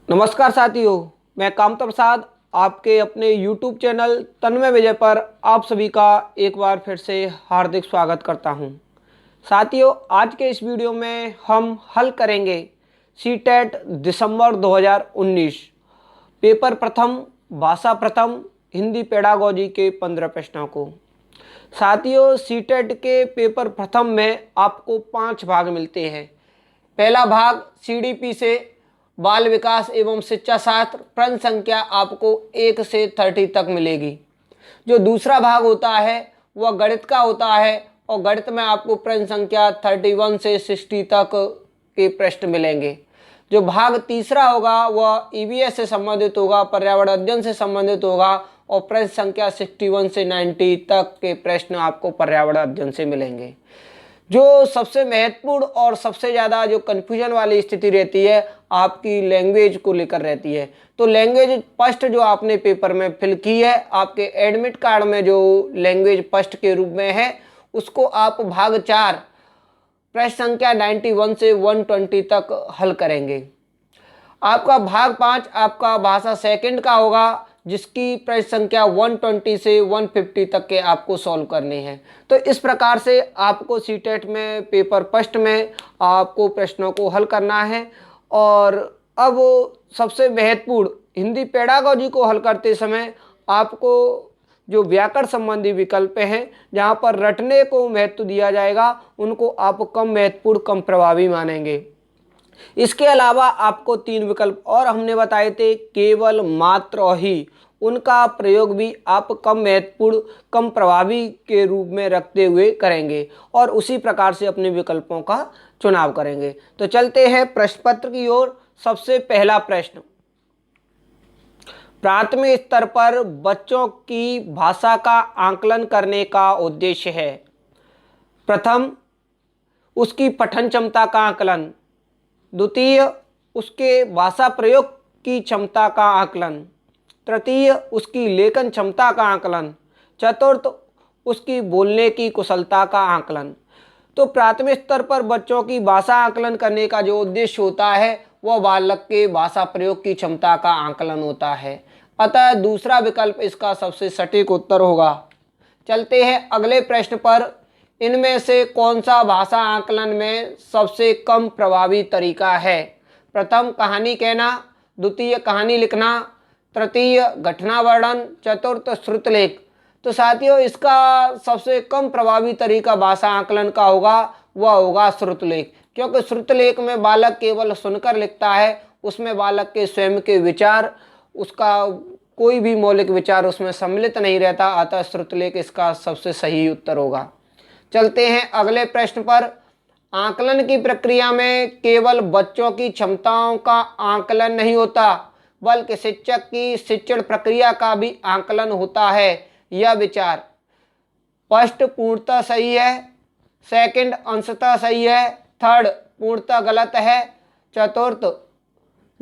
नमस्कार साथियों, मैं कामता प्रसाद आपके अपने YouTube चैनल तन्मय विजय पर आप सभी का एक बार फिर से हार्दिक स्वागत करता हूं। साथियों, आज के इस वीडियो में हम हल करेंगे सीटेट दिसंबर 2019 पेपर प्रथम भाषा प्रथम हिंदी पेडागोजी के 15 प्रश्नों को। साथियों, सीटेट के पेपर प्रथम में आपको 5 भाग मिलते हैं। पहला भाग CDP से बाल विकास एवं शिक्षा शास्त्र, प्रश्न संख्या आपको 1 से 30 तक मिलेगी। जो दूसरा भाग होता है वह गणित का होता है और गणित में आपको प्रश्न संख्या 31 से 60 तक के प्रश्न मिलेंगे। जो भाग तीसरा होगा वह EVS से संबंधित होगा, पर्यावरण अध्ययन से संबंधित होगा और प्रश्न संख्या 61 से 90 तक के प्रश्न आपको पर्यावरण अध्ययन से मिलेंगे। जो सबसे महत्वपूर्ण और सबसे ज़्यादा जो कन्फ्यूजन वाली स्थिति रहती है आपकी लैंग्वेज को लेकर रहती है। तो लैंग्वेज फर्स्ट जो आपने पेपर में फिल की है, आपके एडमिट कार्ड में जो लैंग्वेज फर्स्ट के रूप में है, उसको आप भाग 4 प्रश्न संख्या 91 से 120 तक हल करेंगे। आपका भाग 5 आपका भाषा सेकंड का होगा, जिसकी प्रश्न संख्या 120 से 150 तक के आपको सॉल्व करने हैं। तो इस प्रकार से आपको सीटेट में पेपर फर्स्ट में आपको प्रश्नों को हल करना है। और अब सबसे महत्वपूर्ण हिंदी पेडागोजी को हल करते समय आपको जो व्याकरण संबंधी विकल्प हैं, जहाँ पर रटने को महत्व दिया जाएगा, उनको आप कम महत्वपूर्ण कम प्रभावी मानेंगे। इसके अलावा आपको 3 विकल्प और हमने बताए थे, केवल मात्र और ही, उनका प्रयोग भी आप कम महत्वपूर्ण कम प्रभावी के रूप में रखते हुए करेंगे और उसी प्रकार से अपने विकल्पों का चुनाव करेंगे। तो चलते हैं प्रश्न पत्र की ओर। सबसे पहला प्रश्न, प्राथमिक स्तर पर बच्चों की भाषा का आकलन करने का उद्देश्य है। प्रथम, उसकी पठन क्षमता का आकलन। द्वितीय, उसके भाषा प्रयोग की क्षमता का आकलन। तृतीय, उसकी लेखन क्षमता का आकलन। चतुर्थ, उसकी बोलने की कुशलता का आकलन। तो प्राथमिक स्तर पर बच्चों की भाषा आकलन करने का जो उद्देश्य होता है वह बालक के भाषा प्रयोग की क्षमता का आकलन होता है। अतः दूसरा विकल्प इसका सबसे सटीक उत्तर होगा। चलते हैं अगले प्रश्न पर। इनमें से कौन सा भाषा आकलन में सबसे कम प्रभावी तरीका है? प्रथम, कहानी कहना। द्वितीय, कहानी लिखना। तृतीय, घटना वर्णन। चतुर्थ, श्रुतलेख। तो साथियों, इसका सबसे कम प्रभावी तरीका भाषा आकलन का होगा, वह होगा श्रुतलेख। क्योंकि श्रुतलेख में बालक केवल सुनकर लिखता है, उसमें बालक के स्वयं के विचार, उसका कोई भी मौलिक विचार उसमें सम्मिलित नहीं रहता। अतः श्रुतलेख इसका सबसे सही उत्तर होगा। चलते हैं अगले प्रश्न पर। आकलन की प्रक्रिया में केवल बच्चों की क्षमताओं का आकलन नहीं होता, बल्कि शिक्षक की शिक्षण प्रक्रिया का भी आकलन होता है। यह विचार फर्स्ट पूर्णतः सही है, सेकंड अंशतः सही है, थर्ड पूर्णतः गलत है, चतुर्थ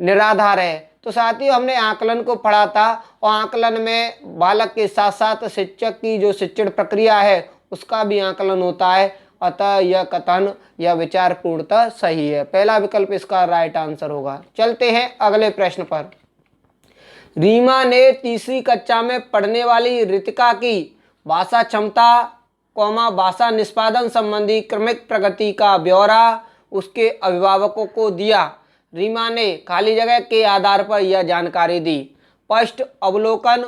निराधार है। तो साथियों, हमने आकलन को पढ़ा था और आकलन में बालक के साथ साथ शिक्षक की जो शिक्षण प्रक्रिया है उसका भी आकलन होता है। अतः यह कथन, यह विचार पूर्णतः सही है। पहला विकल्प इसका राइट आंसर होगा। चलते हैं अगले प्रश्न पर। रीमा ने तीसरी कक्षा में पढ़ने वाली रितिका की भाषा क्षमता भाषा निष्पादन संबंधी क्रमिक प्रगति का ब्यौरा उसके अभिभावकों को दिया। रीमा ने खाली जगह के आधार पर यह जानकारी दी। फर्स्ट, अवलोकन।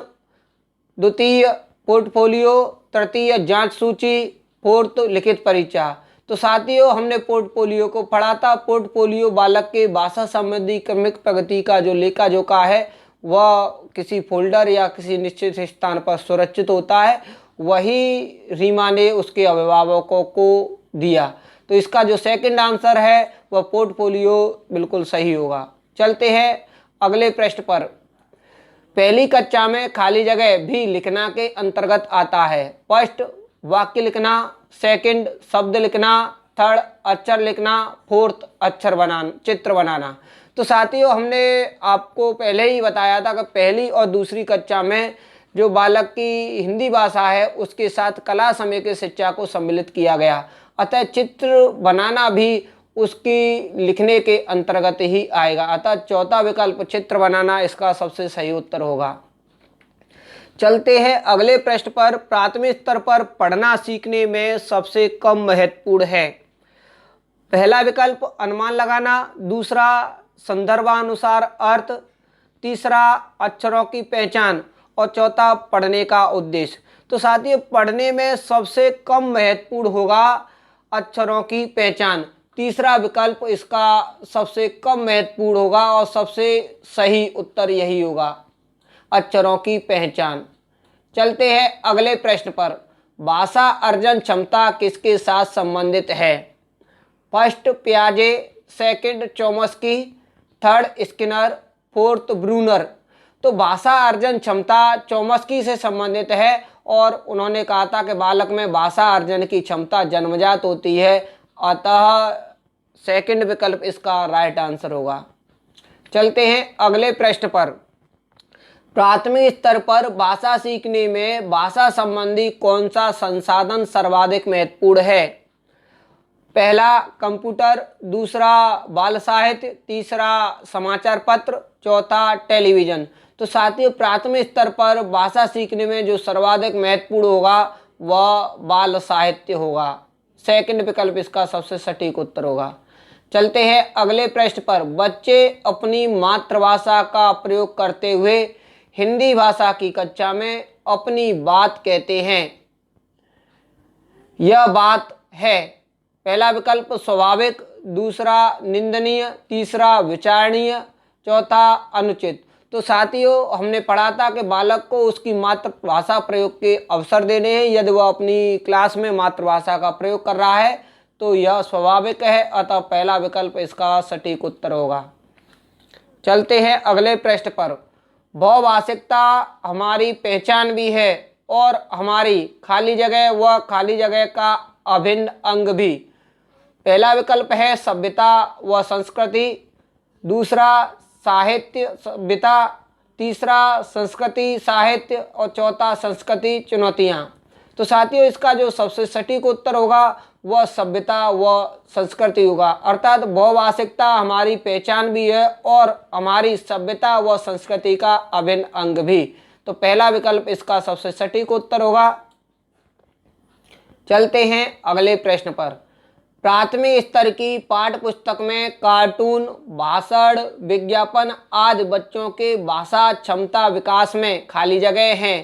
द्वितीय, पोर्टफोलियो। तृतीय, जांच सूची। फोर्थ, लिखित परीक्षा। तो साथियों, हमने पोर्टफोलियो को पढ़ा था। पोर्टफोलियो बालक के भाषा संबंधी क्रमिक प्रगति का जो लेखा जोखा है वह किसी फोल्डर या किसी निश्चित स्थान पर सुरक्षित होता है, वही रीमा ने उसके अभिभावकों को दिया। तो इसका जो सेकंड आंसर है वह पोर्टफोलियो बिल्कुल सही होगा। चलते हैं अगले प्रश्न पर। पहली कक्षा में खाली जगह भी लिखना के अंतर्गत आता है। फर्स्ट, वाक्य लिखना। सेकंड, शब्द लिखना। थर्ड, अक्षर लिखना। फोर्थ, अक्षर बनाना, चित्र बनाना। तो साथियों, हमने आपको पहले ही बताया था कि पहली और दूसरी कक्षा में जो बालक की हिंदी भाषा है उसके साथ कला समय की शिक्षा को सम्मिलित किया गया। अतः चित्र बनाना भी उसकी लिखने के अंतर्गत ही आएगा। अतः चौथा विकल्प चित्र बनाना इसका सबसे सही उत्तर होगा। चलते हैं अगले प्रश्न पर। प्राथमिक स्तर पर पढ़ना सीखने में सबसे कम महत्वपूर्ण है। पहला विकल्प अनुमान लगाना, दूसरा संदर्भानुसार अर्थ, तीसरा अक्षरों की पहचान और चौथा पढ़ने का उद्देश्य। तो साथियों, पढ़ने में सबसे कम महत्वपूर्ण होगा अक्षरों की पहचान। तीसरा विकल्प इसका सबसे कम महत्वपूर्ण होगा और सबसे सही उत्तर यही होगा, अक्षरों की पहचान। चलते हैं अगले प्रश्न पर। भाषा अर्जन क्षमता किसके साथ संबंधित है? फर्स्ट पियाजे, second Chomsky, third Skinner, fourth Bruner. तो भाषा अर्जन क्षमता चोम्स्की से संबंधित है और उन्होंने कहा था कि बालक में भाषा अर्जन की क्षमता जन्मजात होती है। अतः सेकंड विकल्प इसका राइट आंसर होगा। चलते हैं अगले प्रश्न पर। प्राथमिक स्तर पर भाषा सीखने में भाषा संबंधी कौन सा संसाधन सर्वाधिक महत्वपूर्ण है? पहला कंप्यूटर, दूसरा बाल साहित्य, तीसरा समाचार पत्र, चौथा टेलीविज़न। तो साथियों, प्राथमिक स्तर पर भाषा सीखने में जो सर्वाधिक महत्वपूर्ण होगा वह बाल साहित्य होगा। सेकंड विकल्प इसका सबसे सटीक उत्तर होगा। चलते हैं अगले प्रश्न पर। बच्चे अपनी मातृभाषा का प्रयोग करते हुए हिंदी भाषा की कक्षा में अपनी बात कहते हैं। यह बात है, पहला विकल्प स्वाभाविक, दूसरा निंदनीय, तीसरा विचारणीय, चौथा अनुचित। तो साथियों, हमने पढ़ा था कि बालक को उसकी मातृभाषा प्रयोग के अवसर देने हैं। यदि वह अपनी क्लास में मातृभाषा का प्रयोग कर रहा है तो यह स्वाभाविक है। अतः पहला विकल्प इसका सटीक उत्तर होगा। चलते हैं अगले प्रश्न पर। बहुभाषिकता हमारी पहचान भी है और हमारी खाली जगह व खाली जगह का अभिन्न अंग भी। पहला विकल्प है सभ्यता व संस्कृति, दूसरा साहित्य सभ्यता, तीसरा संस्कृति साहित्य और चौथा संस्कृति चुनौतियाँ। तो साथियों, इसका जो सबसे सटीक उत्तर होगा वह सभ्यता व संस्कृति होगा। अर्थात बहुभाषिकता हमारी पहचान भी है और हमारी सभ्यता व संस्कृति का अभिन्न अंग भी। तो पहला विकल्प इसका सबसे सटीक उत्तर होगा। चलते हैं अगले प्रश्न पर। प्राथमिक स्तर की पाठ्य पुस्तक में कार्टून, भाषण, विज्ञापन आदि बच्चों के भाषा क्षमता विकास में खाली जगह हैं।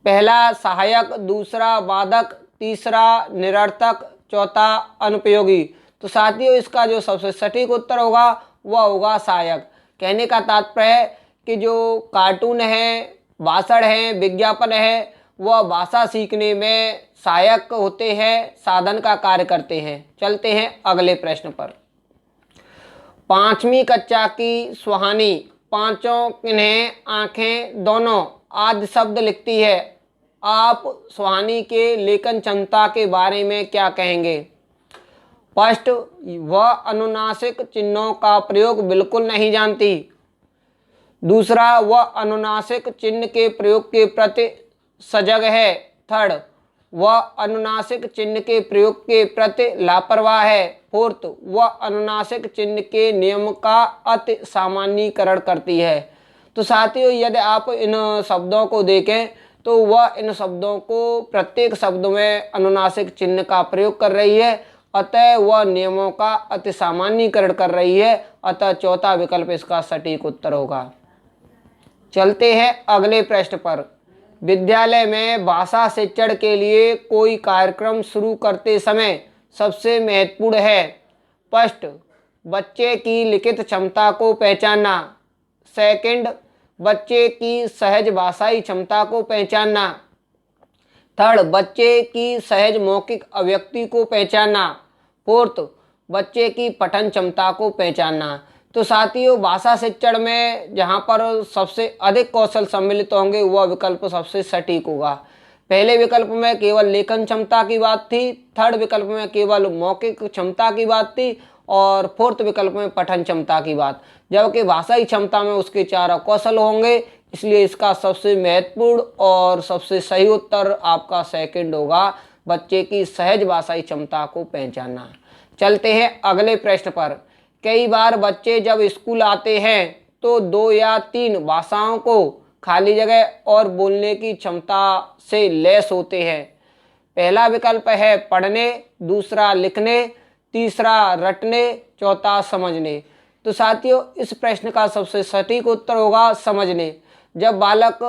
पहला सहायक, दूसरा बाधक, तीसरा निरर्थक, चौथा अनुपयोगी। तो साथियों, इसका जो सबसे सटीक उत्तर होगा वह होगा सहायक। कहने का तात्पर्य है कि जो कार्टून है, भाषण है, विज्ञापन है, वह भाषा सीखने में सहायक होते हैं, साधन का कार्य करते हैं। चलते हैं अगले प्रश्न पर। पांचवी कक्षा की सुहानी पांचों किन्हें आंखें दोनों आदि शब्द लिखती है। आप सुहानी के लेखन क्षमता के बारे में क्या कहेंगे? फर्स्ट, वह अनुनासिक चिन्हों का प्रयोग बिल्कुल नहीं जानती। दूसरा, वह अनुनासिक चिन्ह के प्रयोग के प्रति सजग है। थर्ड, वह अनुनासिक चिन्ह के प्रयोग के प्रति लापरवाह है। फोर्थ, वह अनुनासिक चिन्ह के नियम का अति सामान्यीकरण करती है। तो साथियों, यदि आप इन शब्दों को देखें तो वह इन शब्दों को प्रत्येक शब्द में अनुनासिक चिन्ह का प्रयोग कर रही है, अतः वह नियमों का अति सामान्यीकरण कर रही है। अतः चौथा विकल्प इसका सटीक उत्तर होगा। चलते हैं अगले प्रश्न पर। विद्यालय में भाषा शिक्षण के लिए कोई कार्यक्रम शुरू करते समय सबसे महत्वपूर्ण है। फर्स्ट, बच्चे की लिखित क्षमता को पहचानना। सेकंड, बच्चे की सहज भाषाई क्षमता को पहचानना। थर्ड, बच्चे की सहज मौखिक अभिव्यक्ति को पहचानना। फोर्थ, बच्चे की पठन क्षमता को पहचानना। तो साथियों, भाषा शिक्षण में जहाँ पर सबसे अधिक कौशल सम्मिलित होंगे वह विकल्प सबसे सटीक होगा। पहले विकल्प में केवल लेखन क्षमता की बात थी, थर्ड विकल्प में केवल मौखिक क्षमता की बात थी और फोर्थ विकल्प में पठन क्षमता की बात, जबकि भाषाई क्षमता में उसके चारों कौशल होंगे। इसलिए इसका सबसे महत्वपूर्ण और सबसे सही उत्तर आपका सेकंड होगा, बच्चे की सहज भाषाई क्षमता को पहचानना। चलते हैं अगले प्रश्न पर। कई बार बच्चे जब स्कूल आते हैं तो 2 या 3 भाषाओं को खाली जगह और बोलने की क्षमता से लैस होते हैं। पहला विकल्प है पढ़ने, दूसरा लिखने, तीसरा रटने, चौथा समझने। तो साथियों, इस प्रश्न का सबसे सटीक उत्तर होगा समझने। जब बालक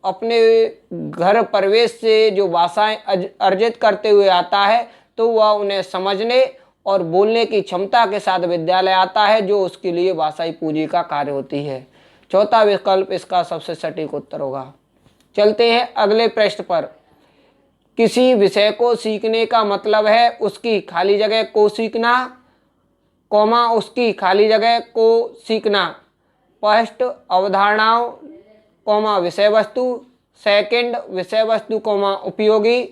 अपने घर परिवेश से जो भाषाएं अर्जित करते हुए आता है तो वह उन्हें समझने और बोलने की क्षमता के साथ विद्यालय आता है, जो उसके लिए भाषाई पूंजी का कार्य होती है। चौथा विकल्प इसका सबसे सटीक उत्तर होगा। चलते हैं अगले प्रश्न पर। किसी विषय को सीखने का मतलब है उसकी खाली जगह को सीखना, कॉमा उसकी खाली जगह को सीखना। फर्स्ट, अवधारणाओं, कॉमा विषय वस्तु। सेकंड, विषय वस्तु, कॉमा उपयोगी।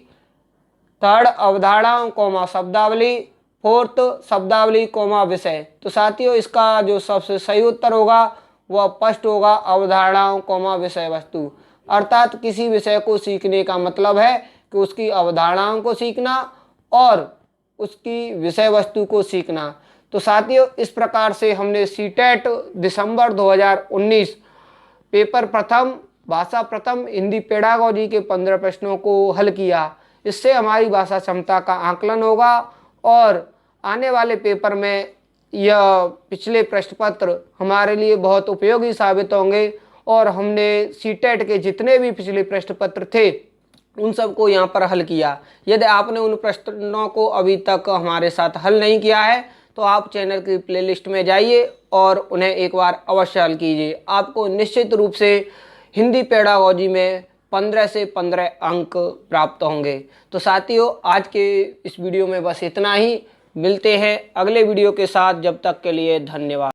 थर्ड, अवधारणाओं, कॉमा शब्दावली। फोर्थ, शब्दावली, कॉमा विषय। तो साथियों, इसका जो सबसे सही उत्तर होगा वह फर्स्ट होगा, अवधारणाओं, कॉमा विषय वस्तु। अर्थात किसी विषय को सीखने का मतलब है कि उसकी अवधारणाओं को सीखना और उसकी विषय वस्तु को सीखना। तो साथियों, इस प्रकार से हमने सीटेट दिसंबर 2019 पेपर प्रथम, भाषा प्रथम, हिंदी पेडागोजी के 15 प्रश्नों को हल किया। इससे हमारी भाषा क्षमता का आकलन होगा और आने वाले पेपर में यह पिछले प्रश्न पत्र हमारे लिए बहुत उपयोगी साबित होंगे। और हमने सीटेट के जितने भी पिछले प्रश्न पत्र थे उन सबको यहाँ पर हल किया। यदि आपने उन प्रश्नों को अभी तक हमारे साथ हल नहीं किया है तो आप चैनल की प्लेलिस्ट में जाइए और उन्हें एक बार अवश्य हल कीजिए। आपको निश्चित रूप से हिंदी पेडागोजी में 15 से 15 अंक प्राप्त होंगे। तो साथियों, आज के इस वीडियो में बस इतना ही। मिलते हैं अगले वीडियो के साथ, जब तक के लिए धन्यवाद।